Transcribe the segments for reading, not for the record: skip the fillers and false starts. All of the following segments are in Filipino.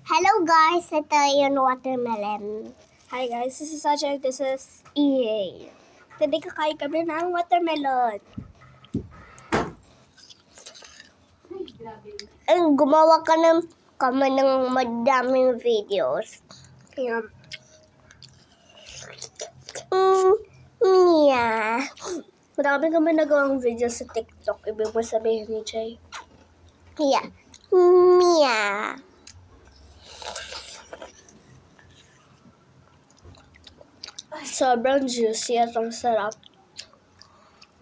Hello guys, ito yung watermelon. Hi guys, this is Sajay, this is Yay! Today kakain kami ng watermelon. Gumawa kami ng madaming videos. Ayan. Mia. Marami kami nagawang video sa TikTok. Ibig mo sabihin ni Jay. Yeah. Mia. Sobrang juicy at ang sarap.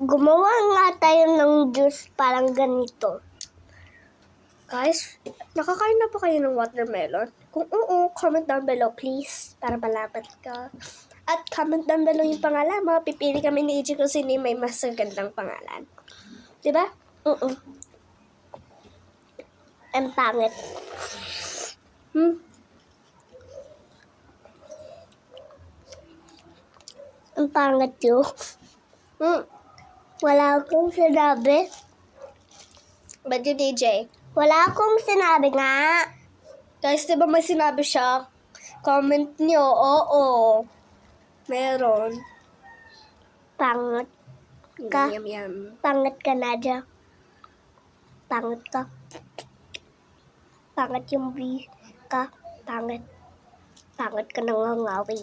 Gumawa nga tayo ng juice parang ganito. Guys, nakakain na ba kayo ng watermelon? Kung oo, comment down below please para malaman ka. At comment down below yung pangalan mo. Pipili kami ni EJ kung sino yung may mas gandang pangalan. Diba? Ang pangit. Ang pangit yun. Wala akong sinabi. But you DJ. Wala akong sinabi nga. Guys, diba may sinabi siya? Comment nyo, oo. Meron. Pangit ka. Yum, yum. Pangit ka, Nadia. Pangit ka. Pangit yung B ka. Pangit. Pangit ka nangangawi.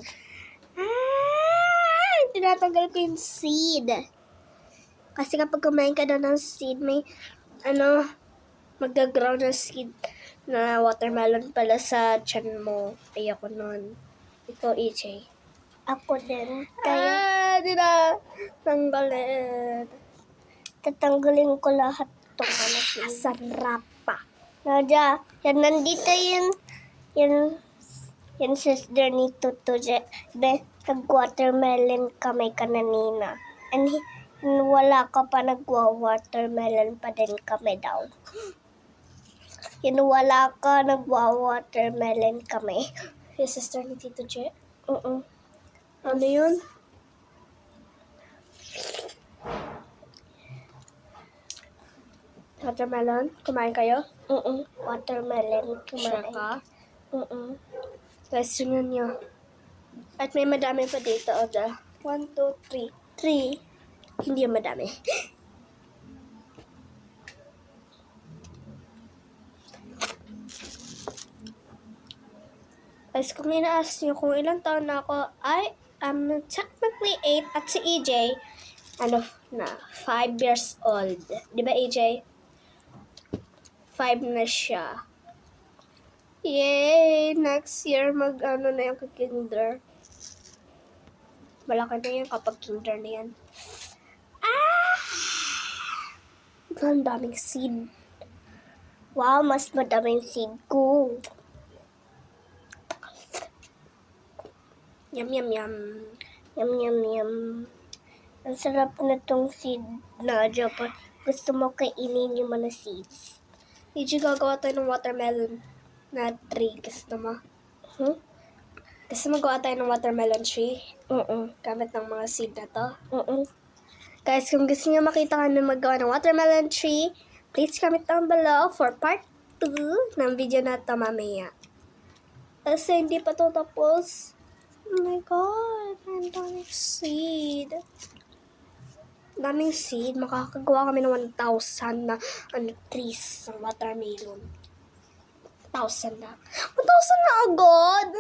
Tinatanggal ko yung seed. Kasi kapag kumain ka daw ng seed, may mag-grow na seed na watermelon pala sa tiyan mo. Ay ako nun. Ikaw, EJ. Ako din. Kaya Tanggalin. tatanggalin ko lahat itong seed. Sarap pa. Nadia, yan nandito yung sister ni Tuto. Nag-watermelon kami kanina. And wala ka pa nagwa-watermelon pa din kami daw. Wala ka nagwa-watermelon kami. Yung sister ni Tito J? Ano yun? Watermelon? Kumain kayo? Watermelon Sure kumain. ka? Guys, Tingnan nyo. At may madami pa dito. O da. 1, 2, 3. 3. Hindi yung madami. Guys, kung inaas nyo kung ilang taon na ako, I am technically 8 at si EJ, 5 years old. Di ba EJ? 5 na siya. Yay! Next year, na yung kinder. Malaki na yan kapag kinder na yan. Ang daming seed. wow, mas madaming seed ko. Yum, yum, yum. Yum, yum, yum. Ang sarap na tong seed na Japan. Gusto mo kainin yung mga seeds. EJ, gagawa tayo ng watermelon na tree. Gusto mo? Gusto mo gawa tayo ng watermelon tree? Gamit ng mga seed na to? Guys, kung gusto niyo makita kami magawa ng watermelon tree, please comment down below for part 2 ng video na to mamaya. Kasi hindi pa to tapos. Oh my God, ang daming seed. Daming seed. Makakagawa kami ng 1,000 na trees ng watermelon. 1,000 na. 1,000 na agad!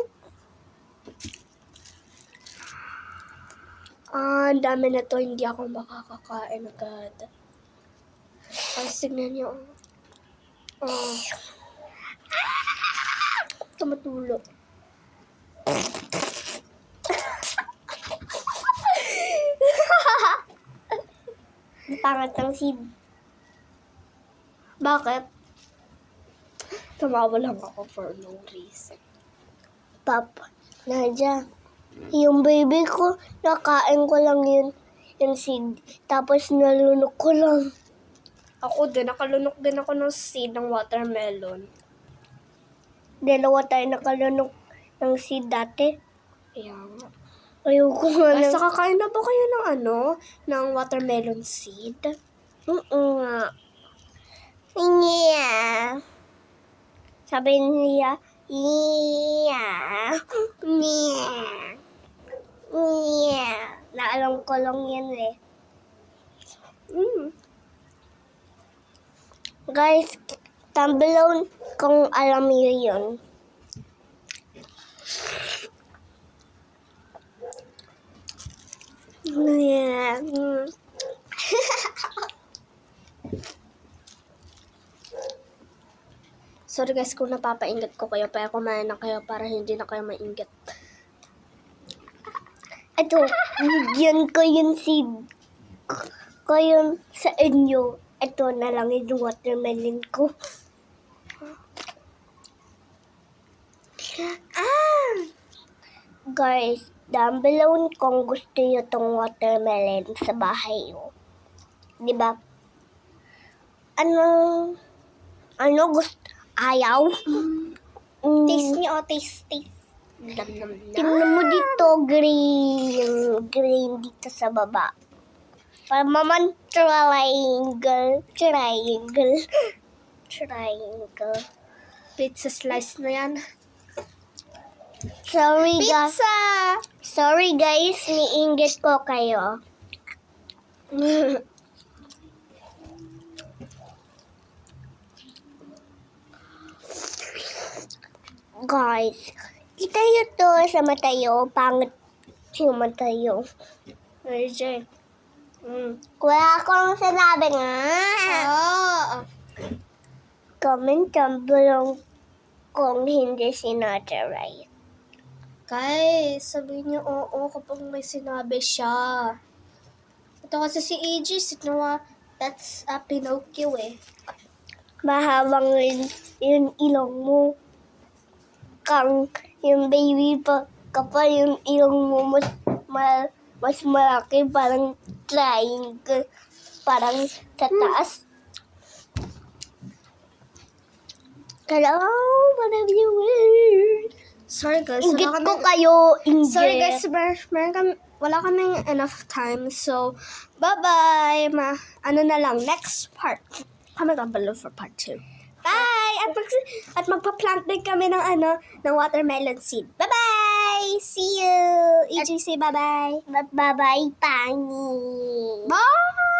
Ang dami na to, hindi ako makakakain agad. Tignan nyo. Tumatulo. Ang pangat ng seed. Bakit? Tumawa lang ako for no reason. Papa, Nadia, yung baby ko, nakain ko lang yung seed. Tapos nalunok ko lang. Ako din, nakalunok din ako ng seed ng watermelon. Dalawa tayo nakalunok ng seed dati. Ayan. Ayoko nga Guys, ng... nakakain na ba kayo ng watermelon seed? nga. Yeah. Sabi niya, Yeah. Yeah. Yeah. Naalam ko lang yan eh. Guys, tambalon kung alam niyo yun. Yeah. Sorry guys kung napapainggit ko kayo, pero kumain na kayo para hindi na kayo mainggit. Ito, bigyan ko yun sa inyo. Ito na lang yung watermelon ko. Guys, down below kung gusto nyo tong watermelon sa bahay nyo. Diba? Ano gusto? Ayaw? Taste niyo, taste. Tingnan mo dito, green. Green dito sa baba. Para maman triangle. Pizza slice na yan. Sorry guys. Pizza! Sorry guys, niinggit ko kayo. Guys, kita nyo to sa mata nyo, pangit yung mata nyo. RJ. Wala akong sinabi nga. Comment down below kung hindi sinabi right. Guys, sabihin niyo oo kapag may sinabi siya. Ito kasi si AJ, that's a Pinocchio eh. Mahabang rin yung ilong mo. Kang yung baby pa, kapag yung ilong mo mas malaki, parang triangle, parang sa taas. Hello, mga viewers. Sorry guys, Inggit ko kayo, inggit. Sorry guys, wala kaming enough time. So, bye-bye. Ano na lang, next part. Comment down below for part 2. Bye! At magpa-plant din kami ng watermelon seed. Bye-bye! See you! EJ, say bye-bye. Bye-bye, Pani. Bye!